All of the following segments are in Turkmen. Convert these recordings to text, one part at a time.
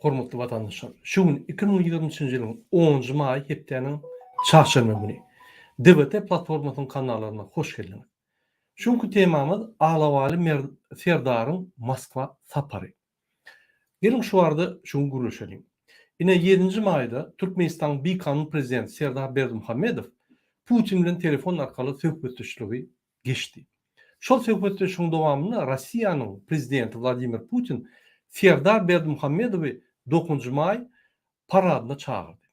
Hormatly vatandaşlar, şu gün 2023-nji ýylyň 10-njy maý hepdeniň çarşamba güni DBT platformasynyň kanallarına hoş geldiňiz. Şuňky temamyz Aglawaly Serdaryň Moskwa sapary. Gelin şu arada şunu görüşelim. Ine 7-nji maýda Türkmenistan Bykanyň prezidenti Serdar Berdimuhammedow Putin bilen telefon arkaly söhbetleşigi geçdi. Şol söhbetleşigiň dowamyny Rossiýanyň prezidenti Vladimir Putin Serdar Berdimuhammedowy 9-njy maý paradyna çagyrdy.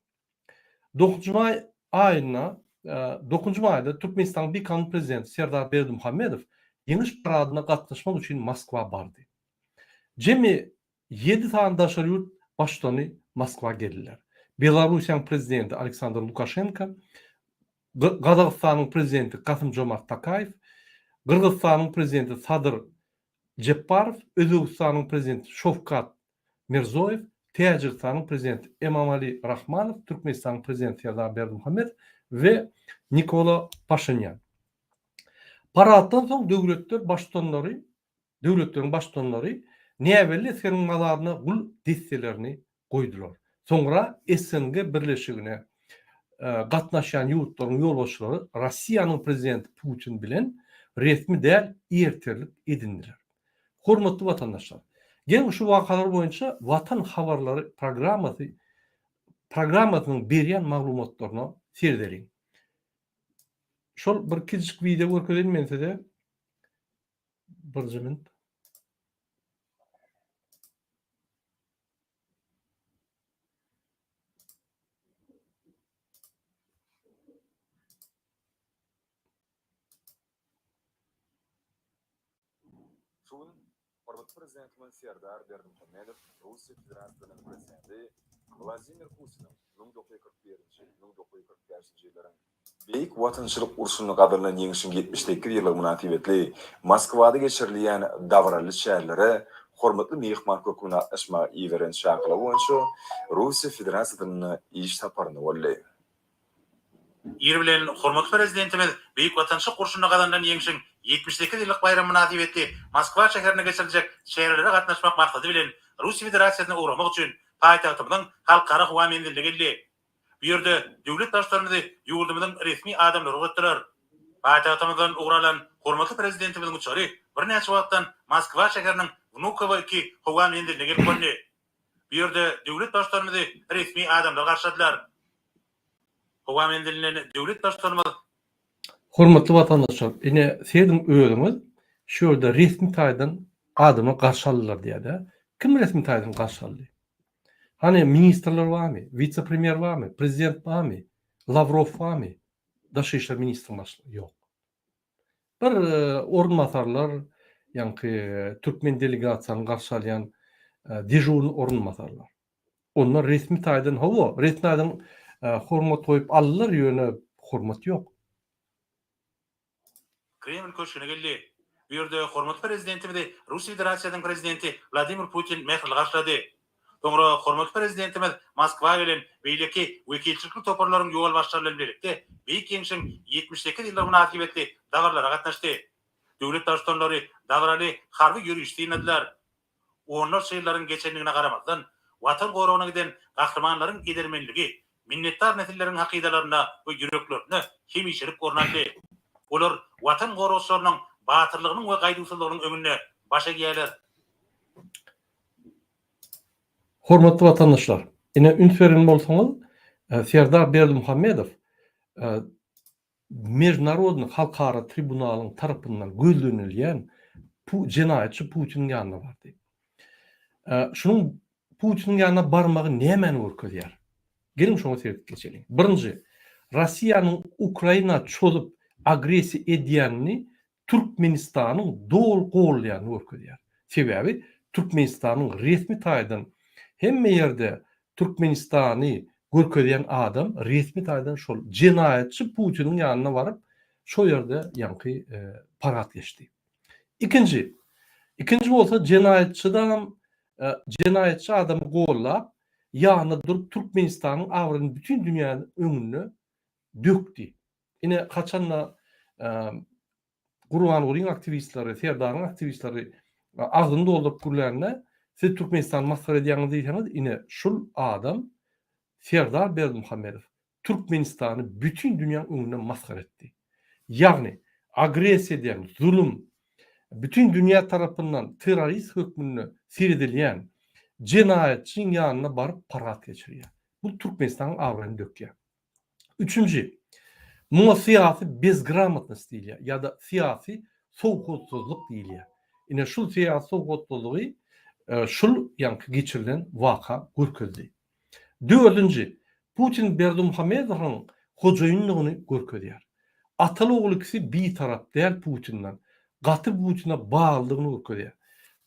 9-njy maý aýyna 9-njy maýda Türkmenistan Bykanyň prezidenti Serdar Berdimuhammedow ýeňiş paradyna gatnaşmak üçin Moskwa bardy. Jemi 7 tane daşary ýurt başçylaryny Moskwa geldiler. Belarusiýanyň prezidenti Aleksandr Lukashenko, Gazagystanyň prezidenti Kasym-Jomart Tokayew, Kyrgyzstanyň prezidenti Sadyr Jeparov, Özbekistanyň prezidenti Şowkat Mirzoyew, Täjikistanyň prezidenti Emomali Rahmanov, Türkmenistanyň prezidenti Serdar Berdimuhammedow we Nikola Pashinyan. Paraddan soň döwletleriň başçylary näwelli eskeriniň mazaryna gul destelerini goýdular. Soňra SNG birleşigine gatnaşan ýurtlaryň ýolbaşçylary Rossiýanyň prezidenti Putin bilen resmi däl erterlik edindiler. Hormatly vatandaşlar, gelin şu wakalar boýunça Watan habarlary programmasynyň berýän maglumatlaryna serderin. Şol bir kiçik video görkezdim men size. Bir minut. Hormatly prezidentimiz Serdar Berdimuhammedow Russiýa Federasiýasynyň prezidenti Vladimir Putin 1941-1945 ýyllaryň beýik watançylyk urşunyň gadyrylan ýeňişiň 72 ýylygy münasibetli Moskwada geçirilýän dawraly şäherlere hormatly mehman köküne atnaşmaga iýeren şahyla boýunça Russiýa Federasiýasynyň iş saparyny boldy. Ýer bilen hormatly prezidentimiz beýik watançylyk urşunyň gadyrylan ýeňişiň 72 ýyllyk bayram münasibetli Moskwa şäherine geçiriljek şäherlere gatnaşmak maksady bilen Russiýa Federasiýasyna uğramak üçin paýtagtymyzyň halkara howa mendillige geldi. Bu ýerde döwlet başçylaryny ýurdumyzyň resmi adamlary götürer. Paýtagtymyzdan uğralan hormatly prezidentimiziň uçary bir näçe wagtdan Moskwa şäheriniň Vnukovo 2 howa mendillige geldi. Bu ýerde döwlet başçylaryny resmi adamlar garşadylar. Howa mendilini döwlet başçylarymyz. Hormatly vatandaşlar, ine sizin öýüňiz şu ýerde resmi taýdan adamy garşalylar diýdi. Kim resmi taýdan garşaldy? Hani ministrler barmy? Vice-premier barmy? Prezident barmy? Lavrov barmy? Daşy işler ministri başly? Ýok. Bir ornmatarlar, ýa-ni Türkmen delegasiýasyny garşalýan dejurny ornmatarlar. Onlar resmi taýdan hawa, resmi taýdan hormat goýup aldylar ýöne hormat ýok. Kreml köşküne geldi. Bu ýerde hormatly prezidentimiz Russiýa Federasiýasynyň prezidenti Vladimir Putin mehri garşlady. Soňra hormatly prezidentimiz Moskwa bilen beýleki wekilçilik toparlaryň ýol başçylary bilen birlikde beýik ýeňişiň 78 ýyllyk münasibetli dawarlara gatnaşdy. Döwlet başçylary dawraly harby ýürüş diýnediler. Onlar şeýlerin geçenligine garamazdan watan gorawyna giden gahrymanlaryň edermenligi, minnettar nesilleriň hakydalaryna we ýüreklerine hem işirip gornandy. Olar watan gorawçylarynyň batyrlygynyň we gaýdysızlygynyň öňüne başa gelýär. Hormatly vatandaşlar, ine ünsverin bolsaňyz, Serdar Berdimuhammedow Международный halkara tribunalyň tarapyndan gözlenilýän jenaýatçy Putin ýanyna bardy. Şunuň Putin ýanyna barmagy nämäni görkezýär? Gelin şoňa sertip geçelim. Birinji, Rossiýanyň Ukraina çolup agresiýa edýänini Türkmenistanyň dol gollaýany görkezýär. Sebäbi Türkmenistanyň resmi taýdan hemme ýerde Türkmenistany görkezýän adam resmi taýdan şol jenaýatçy Putiniň ýanyna baryp şo ýerde ýanky parat geçdi. İkinji bolsa jenaýatçy adamy gollap ýanyna durup Türkmenistanyň awryny bütün dünýäniň öňüne dökdi. Ine kaçanla Gurban Uryň aktivistleri, Serdaryň aktivistleri agyndy doldurup gürlerine Siz Türkmenistan maskara ediyorsunuz diýseniz, ine şul adam Serdar Berdimuhammedow Türkmenistan'ı bütün dünya önüne maskara etdi. Yani agresiya diyen, zulüm, bütün dünya tarafından terörist hükmünü sirdilyen cinayetçinin yanına barıp parat geçiriyor. Bu Türkmenistan'ın ağrını döküyor. Üçüncü, buna siyasi bezgramotnost diýilýär ya da siyasi sowgatsızlyk diýilýär. Ine şul siyasi sowgatsızlygy şul ýanky geçirilen waka görkezdi. Dördüncü, Putin Berdimuhammedowyň hojaýynlygyny görkezýär. Ataly ogly kisi bir tarap däl Putin'den. Gaty Putin'e bağlılığını görkezýär.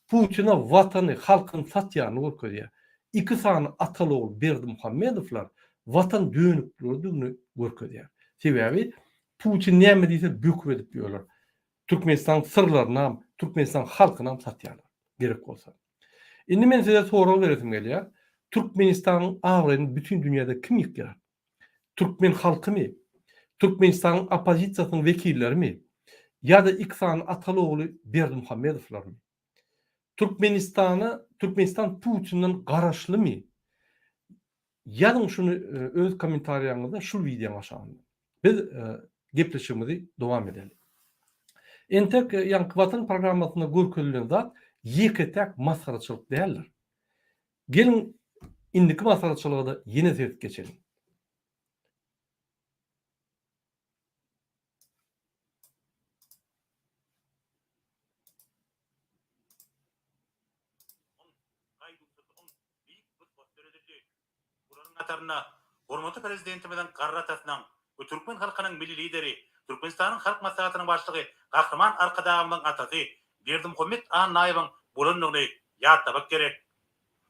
Putin'e watany, halkyny satýany görkezýär. İki sany ataly ogly Berdimuhammedowlar watan dönükligini görkezýär. Sebäbi Putin näme diýse büküp edip ýörler. Türkmenistan sırlaryna, Türkmenistan halkyna satýarlar. Gerek bolsa. Indi men size soraw beresim gelýär. Türkmenistan'ın ağrını bütün dünyada kim yıkar? Türkmen halkı mı? Türkmenistan'ın opozisiyasının vekilleri mi? Ya da İksan'ın atalı oğlu Berdimuhammedowlar mı? Türkmenistan Putin'in garaşlı mı? Yazın şunu öz komentarlarınızda şu videonun aşağısında. Biz gepleşimizi devam edelim. Entek Yankı Vatan programmasında görkezilýän zat ýeketek maskaraçylyk däldir. Gelin indiki maskaraçylyga da ýene sert geçelim. Katarına hormatly prezidentimizden garratasынан Türkmen halkynyň milli lideri, Türkmenistanyň halk maslahatynyň başlygy Gahryman Arkadagymyň atasy Berdimuhammed Anaýewiň bolanlygyny ýatlamak gerek.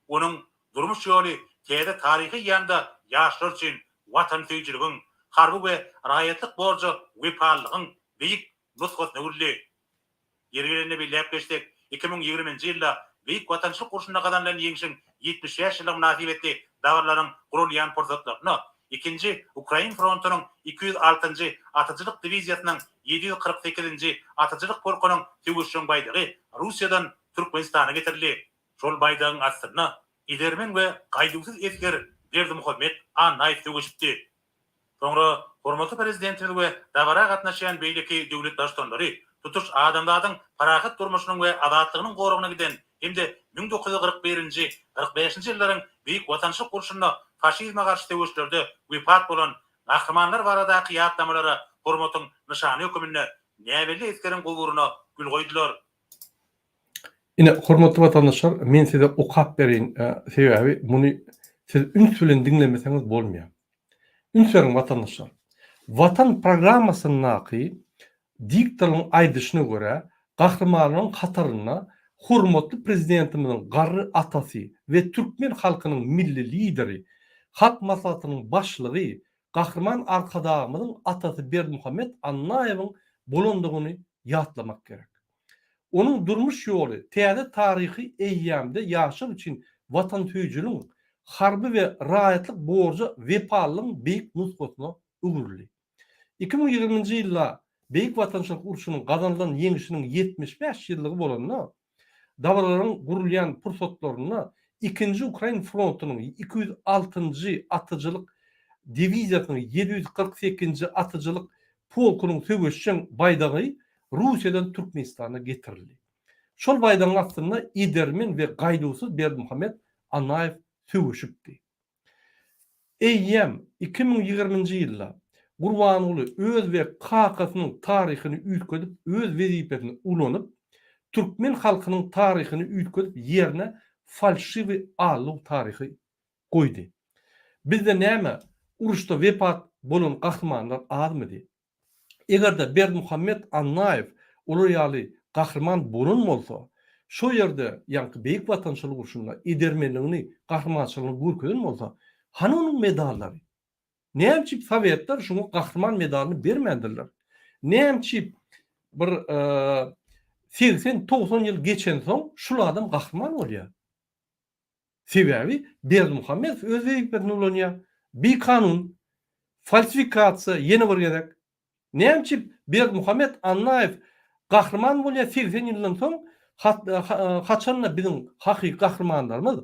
Onuň durmuş ýoly täze taryhy ýanda ýaşlar üçin watan söýjülügiň, harby we raýatlyk borjy wepalygyň beýik nusgasyny urly. Ýerlerini bilýäp geçdik. 2020-nji ýylda beýik watançylyk urşuna gazanlan ýeňişiň 70 ýaşlyk nasip etdi. Dawarlaryň gurulýan pursatlaryny, ikinji Ukraina frontunyň 206-njy atyjylyk diwiziýasynyň 748-nji atyjylyk polkunyň töwüşçüň baýdygy Russiýadan Türkmenistana getirildi. Şol baýdagyň astyny idermen we gaýdygysyz etger Berdimuhammed Anaýew töwüşipdi. Soňra hormatly prezidentimiz we dawara gatnaşýan beýleki döwlet başdanlary tutuş adamlaryň parahat durmuşynyň we azatlygynyň gorugyna giden hem-de 1941-nji 45-nji ýyllaryň beýik watançylyk urşunyna faşizme garşy töwüşlerde wepat bolan gahrymanlar barada ýatlamalary hormatyň nyşany hökümine näbeli eskerin gowuruna gül goýdular. Ine hormatly vatandaşlar, men size okap berin sebäbi muny siz üns bilen dinlemeseňiz bolmaýar. Üns beriň vatandaşlar. Vatan programmasynyň diktatyň aýdyşyna görä gahrymanyň hataryna hormatly prezidentimiziň garry atasy we Türkmen halkynyň milli lideri, halk maslahatynyň başlygy Gahryman Arkadagymyň atasy Berdimuhammed Anaýewiň bolandygyny ýatlamak gerek. Onun durmuş ýoly täze taryhy eýýamda ýaşar üçin watan söýjülügiň, harby we raýatlyk borjy wepalygyň beýik nusgasyna öwürli. 2020-nji ýylda beýik watançylyk urşunyň gazanlan ýeňişiniň 75 ýyllygy bolanyna dawarlaryň gurulýan pursatlaryny ikinji Ukraina frontunyň 206-njy atyjylyk diwiziýasynyň 748-nji atyjylyk polkunyň töwüşçüň baýdagy Russiýadan Türkmenistana getirildi. Şol baýdagyň astyna idermen we gaýdygysyz Berdimuhammed Anaýew töwüşipdi. Eýýem 2020-nji ýylda Gurbanuly öz we kakasynyň taryhyny üýtgedip, öz wezipesini ulanyp, Türkmen halkynyň taryhyny üýtgedip ýerine falşiwy alyk taryhy goýdy. Bizde näme uruşda wepat bolan gahrymanlar azmydy? Egerde Berdimuhammed Anaýew ular ýaly gahryman bolan bolsa, şo ýerde ýanky beýik watançylyk urşunda edermenligini, gahrymançylygyny görkezden bolsa, hany onuň medallary? Näçip Sowetler şunu gahryman medalyny bermendirler? Näçip bir 80-90 ýyl geçen soň şul adam gahryman bolýar? Sebäbi Berdimuhammed öz wezipesini ulanýar. Bir kanun, falsifikasiýa ýene bir gerek. Näçip Berdimuhammed Anaýew gahryman bolýar 80 ýyldan soň Haçanla bizim hakyky gahrymanlarymyz,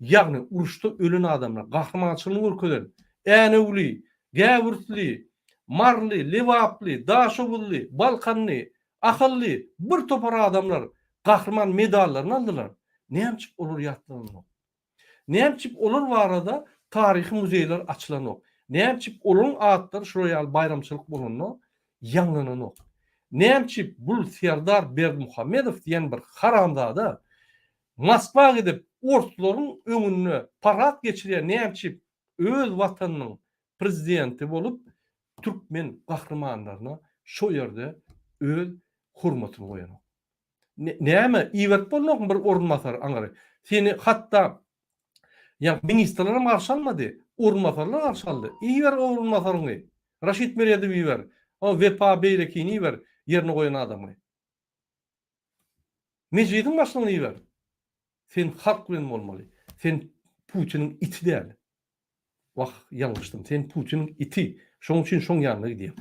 ýagny uruşda ölen adamlar, gahrymançylygy görkezler, äneuli, gäwürtli, marly, lewaply, daşowully, balkanly, akylly bir topar adamlar gahrman medallaryny aldylar. Näçip olar ýatdylar? Näçip olar barada taryhy muzeýler açylanok? Näçip olaryň adlary şuraya bayramçylyk bolanok, ýanlananok? Näçip bul Serdar Berdimuhammedow diýen bir haramzada Moskwa gidip ortlaryň öňüne parat geçirýär, näçip öz watanynyň prezidenti bolup türkmen gahrmanlaryna şo ýerde öz hurmatyny goýanok. Näme iwet bolmak bir ornmasar aňary. Seni hatda ministrler marşalmady, ornmasarlar marşaldy. Iwer ornmasaryny. Raşid Merýedow iwer. O Vefa Beýrekini iwer ýerine goýan adamy. Mejidin başlygyny iwer. Sen halk bilen bolmaly. Sen Putinin iti däl. Wah, ýalňyşdym. Sen Putinin iti. Şoň üçin şoň ýanyna gidýär.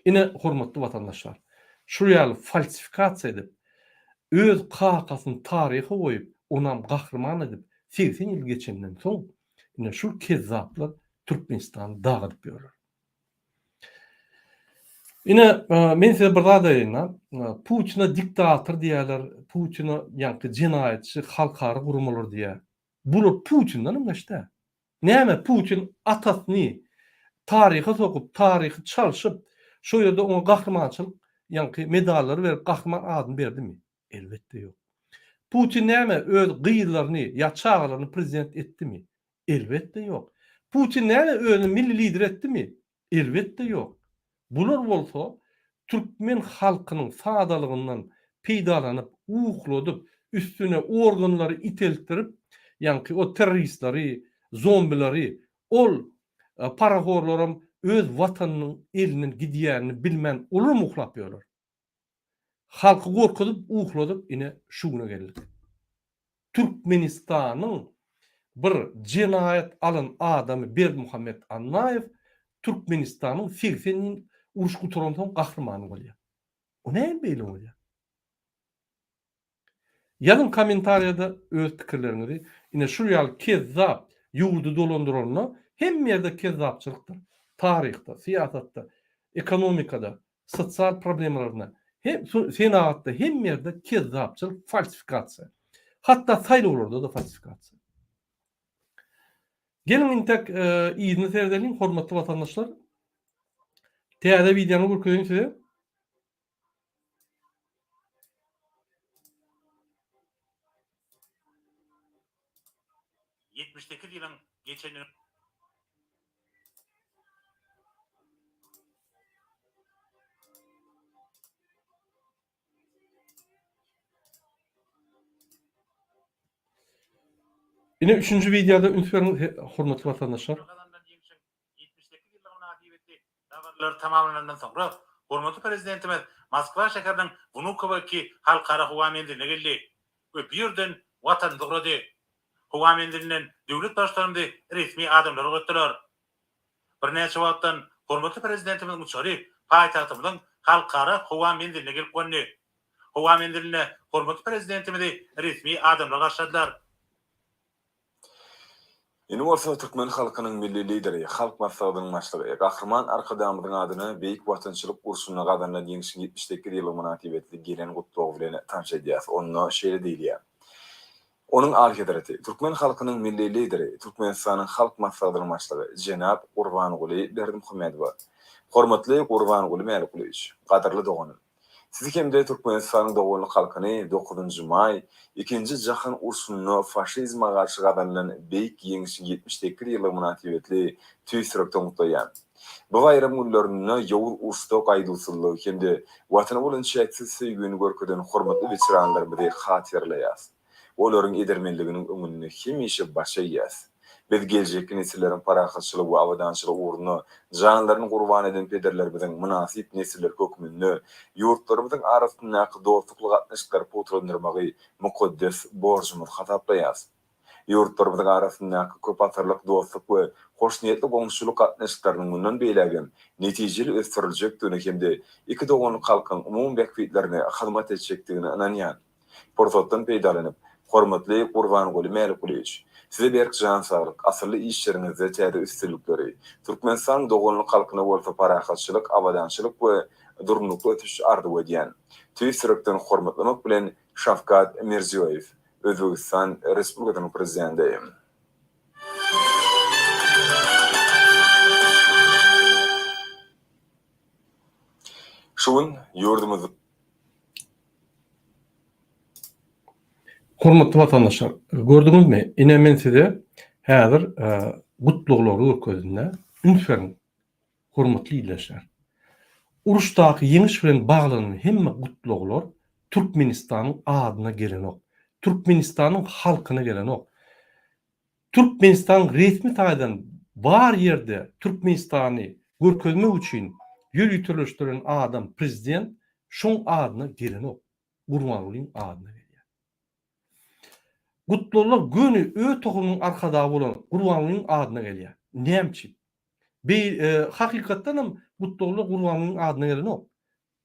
Ine hormatly watandaşlar, şu ýaly falsifikasiýa edip, öz kakasyny taryhy goýup, onam gahrman edip, 80 ýyl geçenden soň ine şu kezzaplar Türkmenistany dagyp ýörler. Ine men size bir zat aýdym. Putina diktator diýerler, Putina ýa-ni jinayetçi, halkary gurumlar diýär. Bular Putindan emleşde. Näme Putin atasyny taryhy sokup, taryhy çalşyp, şo ýerde ona gahrmançylyk, ýa-ni medallary berip gahrman adyny berdimi? Elbetde ýok. Putin näme öz gyýylaryny, ýa çağlaryny prezident etdimi? Elbetde ýok. Putin näme özüni milli lider etdimi? Elbetde ýok. Bular bolsa türkmen halkynyň sadalygyndan peýdalanyp, ukladyp, üstüne organlary iteltirip, ýa-ni o terroristleri, zombileri, ol parahorlarym öz watanynyň eliniň gidýärini bilmän olur uhlap ýörler. Halky gorkudyp, ukladyp ine şu güne geldik. Türkmenistanyň bir jinayet alan adamy Berdimuhammed Annaýew Türkmenistanyň 80 ýyl uruş guturandan gahrmany bolýar. O näme beýle bolýar? Ýalyn kommentariýada öz pikirleriňizi ine şu ýaly kezzap ýurdu dolandyranyna hem ýerde kezzapçylykdyr. Taryhda, siýasatda, ekonomikada, sosial problemlerine, hem senatda hem ýerde kezzapçylyk, falsifikasiýa. Hatda saýlawlarda da falsifikasiýa. Gelin intek iýini serdeliň hormatly watandaşlar. Täze videomy görkezýän size. ýylyň geçeni Ine 3-nji videoda ünsüň hormatly watandaşlar. 78 ýyllygyna adibetli dawarlar tamamlanandan soňra hormatly prezidentimiz Moskwa şäheriniň Vnukovoki halkara howamendine geldi. We birden watan dogrady. Howamendiniň döwlet başlarynda resmi adamlar götürýär. Bir näçe wagtdan hormatly prezidentimiz Muçary paýtagtymyň halkara howamendine gelip gönni. Howamendine hormatly prezidentimizi resmi adamlar garşyladylar. Ýene bolsa türkmen halkynyň milli lideri, halk maslahatynyň başlygy, gahrman arkadamyň adyny beýik watançylyk urşunyna gadarlan ýeňişiň 72 ýyly münasibetli gelen gutlaw bilen tanış edýär. Onu şeýle diýilýär. Onuň alhedraty, türkmen halkynyň milli lideri, Türkmenistanyň halk maslahatynyň başlygy Jenap Gurbanguly Berdimuhammedow. Hormatly Gurbanguly Merkuliç, gadarly doganym. Siz hemde Türkmenistanyň dogully halkyny 9-njy may 2-nji jahan urşunyna faşizma garşy gadarlan beýik ýeňişiň 72 ýyly münasibetli tüýsürekden gutlaýar. Bu bayram günlerinde ýowul urşda gaýdulsyzlyk hemde watany bolan şeksiz söýgüni görkezden hormatly veteranlar bizi hatirleýär. Olaryň edermenliginiň öňünde hemişe başaýýar. Biz geljek nesilleriň parahatçylygy we awadançylygy uğruna janlaryny gurban eden pederlerimiziň münasip nesiller hökmünde ýurtlarymyzyň arasyndaky dostluk gatnaşyklary potrandyrmagy mukaddes borjumyz hataplaýar. Ýurtlarymyzyň arasyndaky köp asyrlyk dostluk we hoşniyetli goňşuluk gatnaşyklarynyň mundan beýlegen netijeli ösdüriljekdigini hemde iki doganly halkyň umum bekbetlerine hyzmat etjekdigini inanýar. Forsatdan peýdalanyp, hormatly Gurbanuly Melikuliç, size berk jan saglyk, asyrly işlerinizde täze üstünlükleri, Türkmenistan dogonlyk halkyna bolsa parahatçylyk, abadançylyk we durumlukly ötüş ardy edýän. Tüýsürekden hormatlamak bilen Şafkat Mirziyoyew, Özbegistan Respublikasynyň prezidenti. Şuň ýurdumyz Hormatly vatandaşlar, gördüňizmi? Ine men size häzir gutluglary görkezinde ünsüň hormatly ýylaşlar. Uruşdaky ýeňiş bilen baglanyň hemme gutluglar Türkmenistanyň adyna gelenok. Türkmenistanyň halkyna gelenok. Türkmenistan resmi taýdan bar ýerde Türkmenistany görkezmek üçin ýol ýütürleşdiren adam prezident şoň adyna gelenok. Gurbanulyň adyna. Gutluluk günü ötogumyň arkada bolan Gurbanulyň adyna gelýär. Näme? Hakykatdanam gutluluk Gurbanulyň adyna gelenok.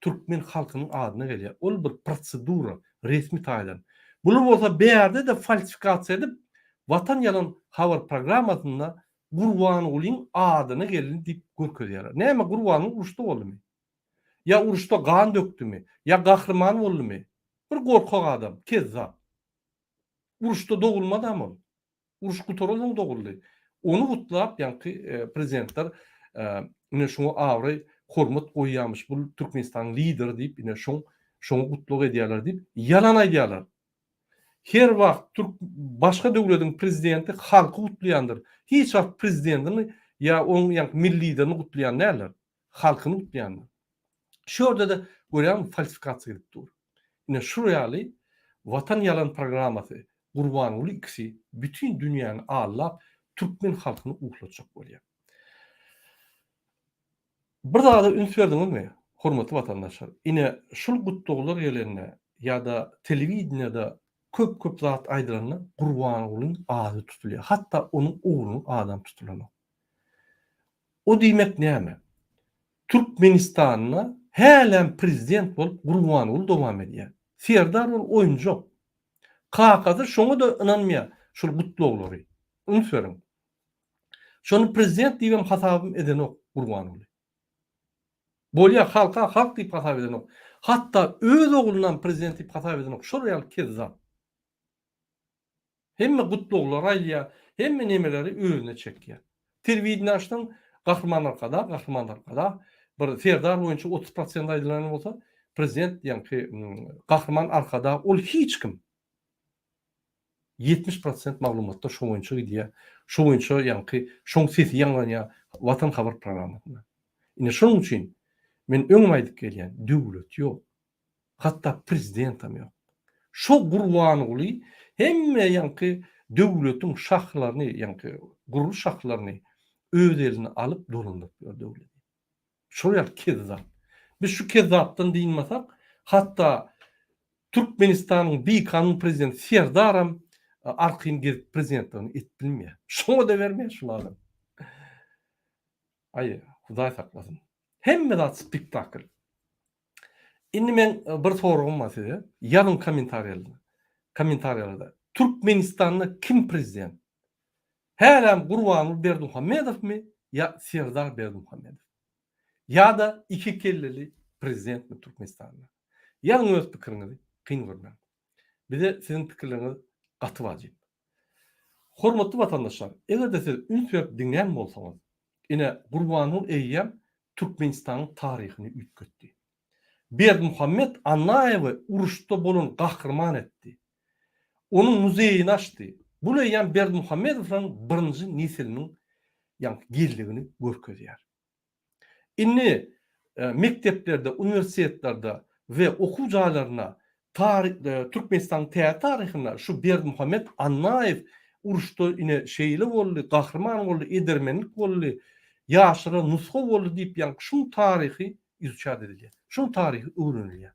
Türkmen halkynyň adyna gelýär. Ol bir prosedura, resmi taýdan. Bunu bolsa beýerde de falsifikasiýa edip, Watan ýalan habar programmasynda Gurbanulyň adyna geldi diýip görkezýär. Näme Gurbanuly uruşda boldymy? Ya uruşda gan dökdümi? Ya gahrman boldymy? Bir gorkak adam, kezzap. Uruşda dogulmady ama. Uruş gutoralaň doguldy. Onu gutlap ýa-ni prezidentler ine şoňa awry hormat goýýarmyş. Bu Türkmenistan lideri diýip ine şoňa gutluk edýärler diýip ýalan aýdýarlar. Her wagt başga döwletiň prezidenti halky gutlaýandyr. Hiç wagt prezidentini ýa onuň milli liderini gutlaýan näler? Halkyny gutlaýandyr. Şurada da görýän falsifikasiýa edip dur. Ine şu ýaly Watan ýalan programmasy Gurbanuly ikisi bütün dünýäni allap Türkmen halkyny uklatjak bolýar. Bir daha da üns berdiňizmi? Hormatly vatandaşlar, ine şul gutluglar gelende ýa-da telewizionyada köp zat aýdylanyna Gurbanulyň ady tutulýar. Hatda onuň oglunyň adam tutulýar. O diýmek näme? Türkmenistanyna hälem prezident bolup Gurbanuly dowam edýär. Serdar ol oýunjak. Kakazy şoňa da inanmaýar şol gutluglary. Ünsüň. Şonu prezident diýen hasabym edenok Gurbanuly. Bolýa halk diýip hasap edenok. Hatda öz oglundan prezident diýip hasap edenok. Şol ýaly kezzap. Hemme gutluglary aýdýar, hemme nemeleri özüne çekýär. Telewizyon açdyň, gahrymanlar kada. Bir Serdar boýunça 30% aýdylan bolsa, prezident ýa-ni gahrman arkada ol hiç kim. 70% maglumatda şo boýunça gidýär. Şo boýunça ýa-ni şoň sesi ýanlanýar Watan habar programmasyna. Ine şoň üçin men öňüm aýdyp gelýän döwlet ýok. Hatda prezidentam ýok. Şo Gurbanuly hemme ýa-ni döwletiň şahlaryny, ýa-ni guruluş şahlaryny öz eline alyp dolandyryp ýör döwlet. Şo ýaly kezzap. Biz şu kezzapdan diýilmesak, hatda Türkmenistanyň beýkanly prezidenti Serdaram arkyny gezip prezidentligini etbilmeýär. Şoňa da bermeýär şular. Aý, Hudaý saklasyn. Hemme zat spektakl. Indi men bir soragym bar size. Ýazın kommentariýlarda. Türkmenistanyň kim prezident? Hälem Gurbanuly Berdimuhamedowmy ýa Serdar Berdimuhamedow? Ya da iki kelleli prezident mi Türkmenistan'da? Ýa-ni öz pikiriňizi kyn görmän. Bize sizin pikirleriniz gaty wajyp. Hormatly vatandaşlar, eger de siz ünsüp diňen bolsaňyz, ine Gurbanuly eýýäm Türkmenistanyň taryhyny üýtgetdi. Berdimuhamed Annaýewy uruşda bolan gahrman etdi. Onuň muzeýini açdy. Bu eýýäm Berdimuhamedowyň birinji nesiliniň geldigini görkezýär. Inni mekteplerde, üniversitetlerde ve okuw jaýlaryna Türkmenistan taryhyna şu Berdimuhamed Annaýew uruşda ine şeýle boldy, gahrman boldy, edermenlik boldy, ýaşyra nusxa boldy diýip şu taryhy izçad edilýär. Şu taryhy öwrenilýär.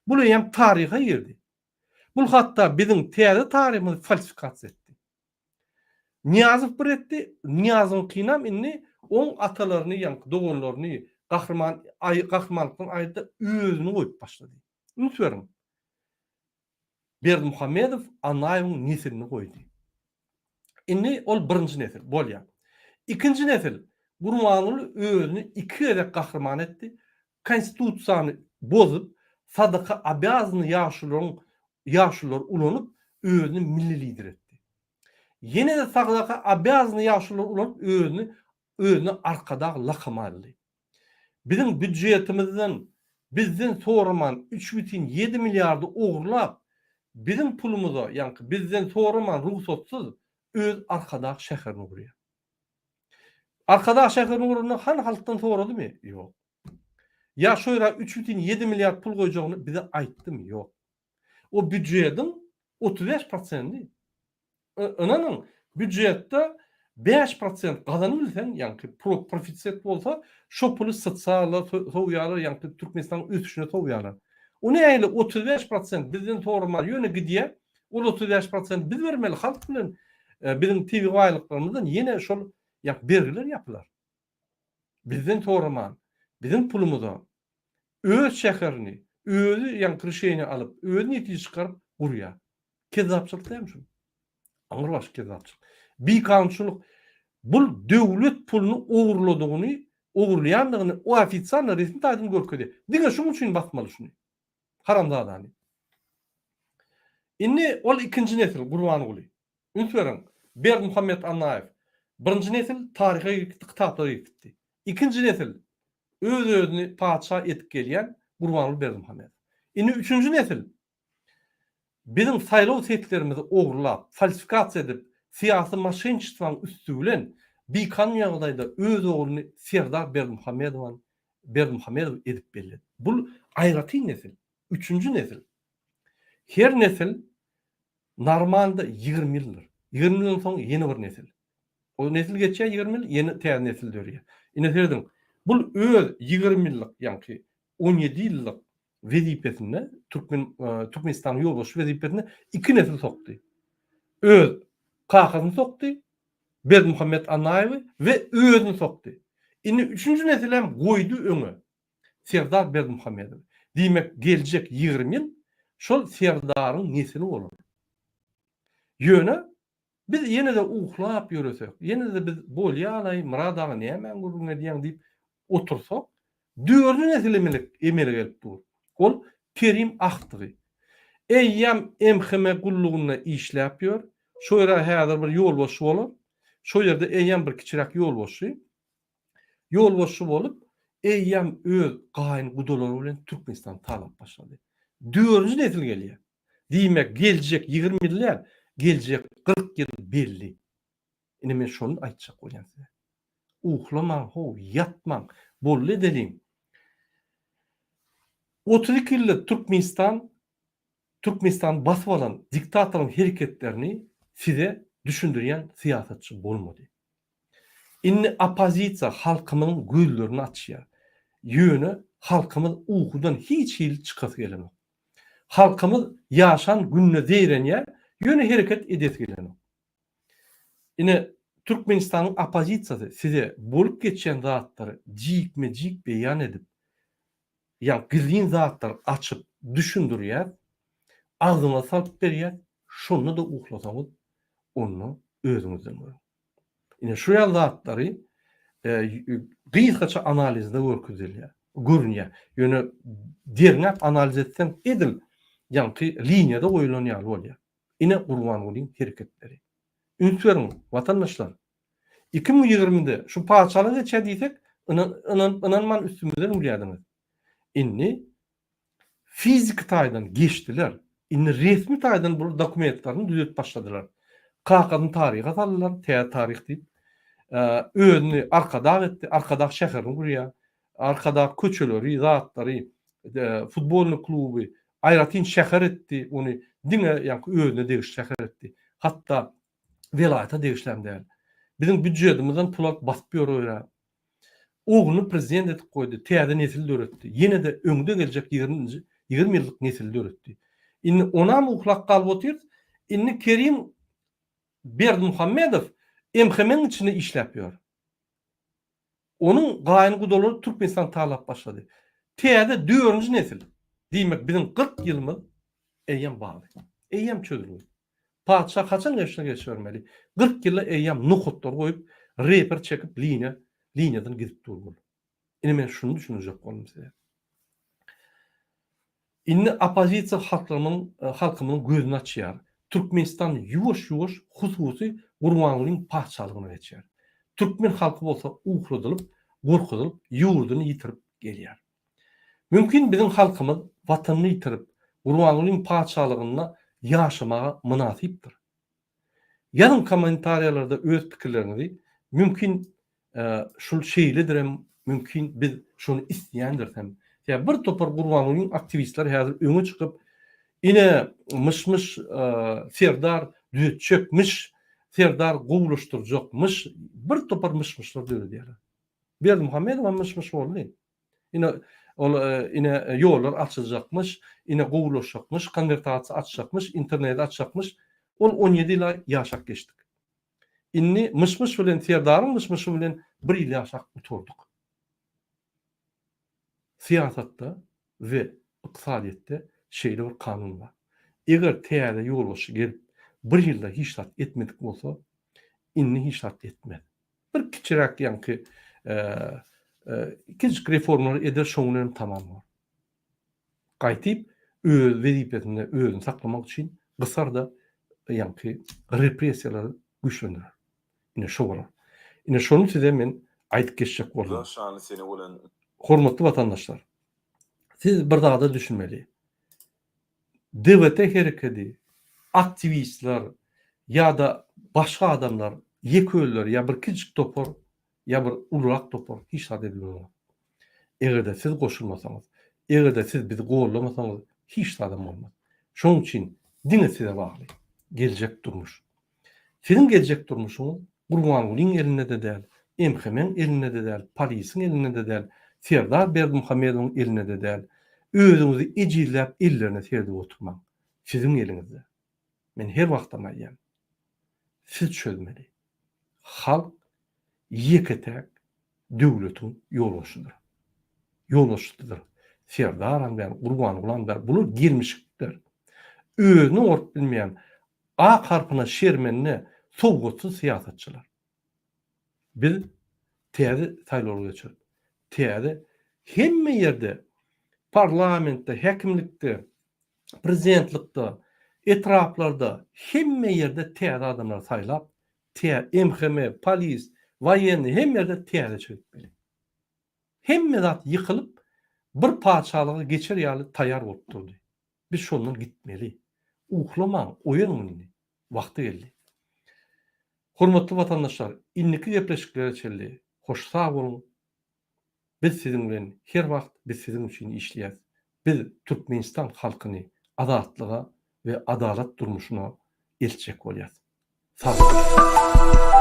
Bu hem taryha girdi. Bu hatta bizim täze taryhymyzy falsifikasiýa etdi. Niyazow bir etdi, Niyazow kynam inni on atalaryny dogonlaryny gahrmanlykdan aýda özüni goýup başlady. Unutmaýaryn. Berdimuhamedov Anayewiň nesilini goýdy. Inni ol birinji nesil bolýar. İkinji nesil Gurbanuly özüni iki ere kahraman etdi. Konstitusiýany bozup, sadaka abazyny ýaşular ulanyp özüni milli lider etdi. Yine de sadaka abazyny ýaşular ulanyp özüni arkada lakamaldy. Bizim büdjetimizden bizden soraman 3,7 milyardy ogurlap bizim pulumuza, ýa-ni bizden soraman ruhsatsyz öz arkada şäherini gurýar. Arkada şäherini gurýan han halkdan soradymy? Ýok. Ya şoýra 3,7 milyar pul goýjagyny bize aýtdymy? Ýok. O büdjetin 35%. Onanyň büdjetde 5% gazanyp bilsen, ýa-ni profitset bolsa, şo puly sosial soýalar, ýa-ni Türkmenistan ösüşine soýalar. O näýle 35% bizden sorma ýöne gidýär. O 35% biz bermeli halk bilen bizim TV gaýlyklarymyzdan ýene şol bergiler ýapylar. Bizden sorma, bizim pulumyza öz şäherini, özü ýa-ni kirşeýini alyp, özüni ýetişip çykaryp gurýar. Kezapçylyk diýem şunu. Aňyrbaş kezapçylyk. Bikançylyk bul döwlet pulunu ogurladygyny, ogurlaýandygyny o ofitsialny resmi taýdan görkezdi. Diňe şoň üçin basmaly şunu. Haramzadany. Inni ol ikinji nesil Gurbanuly. Ünsüren Berdimuhamed Anayew. Birinji nesil taryha kitaplara gitdi. İkinji nesil öz-özüni padşah etip gelýän Gurbanuly Berdimuhamed. Inni üçüncü nesil bizim saýlaw setlerimizi ogurlap, falsifikasiýa edip, siyasi maşinçilikden üstülen bir kan ýagdaýda öz oğluny Serdar Berdimuhamedov edip belli. Bu aýraty nesil, üçüncü nesil. Her nesil normalde 20 ýyldyr. 20 ýyldan soň ýeni bir nesil. O nesil geçýär 20 ýyl, ýeni täze nesil dörýär. Ine derdim, bu öz 20 ýyllyk, ýa-ni 17 ýyllyk wezipetine, Türkmenistan ýolbaşy wezipetine iki nesil sokdy. Öz kakasyny sokdy, Berdimuhamed Anayew we özüni sokdy. Indi üçüncü nesil hem goýdy öňe. Serdar Berdimuhamedov. Diýmek geljek 20 ýyl şol Serdaryň nesili bolar. Ýöne biz ýene de uhlap ýöresek, ýene de biz bolýaly, muradagy näme gurulma diýen diýip otursak, dördüncü nesil emele gelip dur. Ol Kerim Aktygy. Eýýam emheme gullugyna işläp ýör. Şo ýere häzir bir ýolbaşy bolar. Şo ýerde eýýam bir kiçirak ýolbaşy bolup, eýýam öz gaýyn gudalary bilen Türkmenistan talap başlady. Dördüncü nesil gelýär. Diýmek geljek 20 ýyllar, geljek 40 ýyl belli. Ine men şonu aýtjak bolýan size. Uhlamaň, ýatmaň, bolly edelim. 32 ýylda Türkmenistan basyp alan diktatoryň hereketlerini size düşündürýän siýasatçy bolmady. Inni opozisiýa halkymyň gözlerini açýar. Ýöne halkymyz uhudan hiç hil çykasy gelenok. Halkymyz ýaşan günne zeýrenýär, ýöne hereket edesi gelenok. Ine Türkmenistanyň opozisiýasy size bolup geçen zatlary jikme-jik beýan edip, ýa gizlin zatlar açyp düşündürýär, agzyňa salyp berýär, şonu da uhlasaňyz onu özüňizden görün. Ine şu zatlary gysgaça analizde görkezilýär, görünýär. Ýöne dernäp analiz etsen edil, ýa-ni liniýada goýulanýar bolýar. Ine Gurbanulyň hereketleri. Ünsüren vatandaşlar, 2020'de şu parçalı geçer diysek, inanman üstümüzden ulyadınız. Inni fizik taýdan geçtiler. Inni resmi taýdan bu dokumentlaryny düzeltip başladylar. Kakasyny taryha saldylar, tarih diýip. Özüni arkada etdi, arkada şäherini gurýar. Arkada köçeleri, zatlary, futbol kluby, aýratyn şäher etdi, onu diňe ýa-ni özüne degişli şäher etdi. Hatta velayata degişlemde. Bizim büdjetimizden pul alyp basyp ýörer. Oğlunu prezident etip koydu, täze nesil döretdi. Yine de öňde geljek 20 ýyllyk nesil döretdi. Inni onam uhlak galyp otyr, inni Kerim Berdimuhamedov emhemeň içinde işläp ýör. Onun gaýyn gudalary Türkmenistan talap başlady. Täze 4-nji nesil. Diýmek bizim 40 ýylymyz eýen baly. Eýýem çözülmeli. Padşah kaçan geçine geçirmeli. 40 ýylla eýýem nukutlar goýup, reper çekip liniýadan gidip durmaly. Ine men şunu düşünjek bolum size. Inni opozisiýa halkymyň gözüni açýar. Türkmenistan ýuwaş-ýuwaş hususy gurbanlygyň paçalygyna geçýär. Türkmen halky bolsa uğradylyp, gorkudylyp, ýurduny ýitirip gelýär. Mümkin bizim halkymyz watanyny ýitirip, gurbanlygyň paçalygyna ýaşamaga münasipdir. Ýazın kommentariýalarda öz pikirlerinizi mümkin şol şeýledirem, mümkin biz şonu isleýändirsem. Ya bir topar gurbanlygyň aktivistler häzir öňe çykyp ine mışmış Serdar düýet çökmüş, Serdar gowulaşdyrjakmyş, bir topar mışmışlar diýerler. Berdimuhammedow mışmış boldy. Ine ine ýollar açyljakmyş, ine gowulaşjakmyş, konvertasiýa açjakmyş, internet açjakmyş. Ol 17 ýyl ýaşap geçdik. Inni mışmış bilen Serdaryň mışmışy bilen bir ýyl ýaşap oturdyk. Siyasatda we iqtisadiýetde şeýle bir kanun bar. Eger täze ýolbaşy gelip bir ýylda hiçlat etmedik bolsa, inni hiçlat etmez. Bir kiçirak ýanky kiçik reformlar eder şoňdan tamam bar. Gaýtyp öz wezipesini özüni saklamak üçin gysarda ýanky repressiýalary güçlendirer. Ine şo bolar. Ine şonu size men aýdyp geçjek boldum. Şanly seni bolan Hormatly vatandaşlar, siz bir dagda düşünmeli. DWT hereketi, aktivistler ýa-da başga adamlar, ýeköller ýa bir kiçik topar ýa bir ululak topar hiç zat edilmez. Egerde siz goşulmasaňyz, egerde siz bizi gollamasaňyz hiç adam bolmaz. Şoň üçin diňe size bagly. Geljek durmuş. Sizin geljek durmuşuňyz Gurbanlygyň elinde de däl, MHM'nin elinde de däl, polisiň elinde de däl, Serdar Berdimuhammedowyň elinde de däl. Özüňizi ejizläp ellerine serdip oturmaň. Sizin elinizde. Men her wagt aýdýan. Siz çözmeli. Halk ýeketek döwletiň ýolbaşydyr. Ýolbaşydyr. Serdar bilen Gurbanlygyň bular girmişikler. Özüni orp bilmeýän a karpyna şermenine sowgatsız siýasatçylar. Biz täze saýlawlar geçirip, täze hemme ýerde parlamentde, häkimlikde, prezidentlikde, etraplarda hemme ýerde täze adamlar saýlap, MHM, polis, waýenni hemme ýerde täze çökmeli. Hemme zat ýykylyp bir paçalygy geçer ýaly taýýar bolup durdy. Biz şondan gitmeli. Uhlamaň, oýanmaň. Wagty geldi. Hormatly vatandaşlar, inniki gepleşikler çeldi. Hoş sag bolun. Biz sizin bilen her wagt biz sizin üçin işleýäs. Biz Türkmenistan halkyny adatlyga we adalet durmuşuna elçek bolýas. Sag bolun.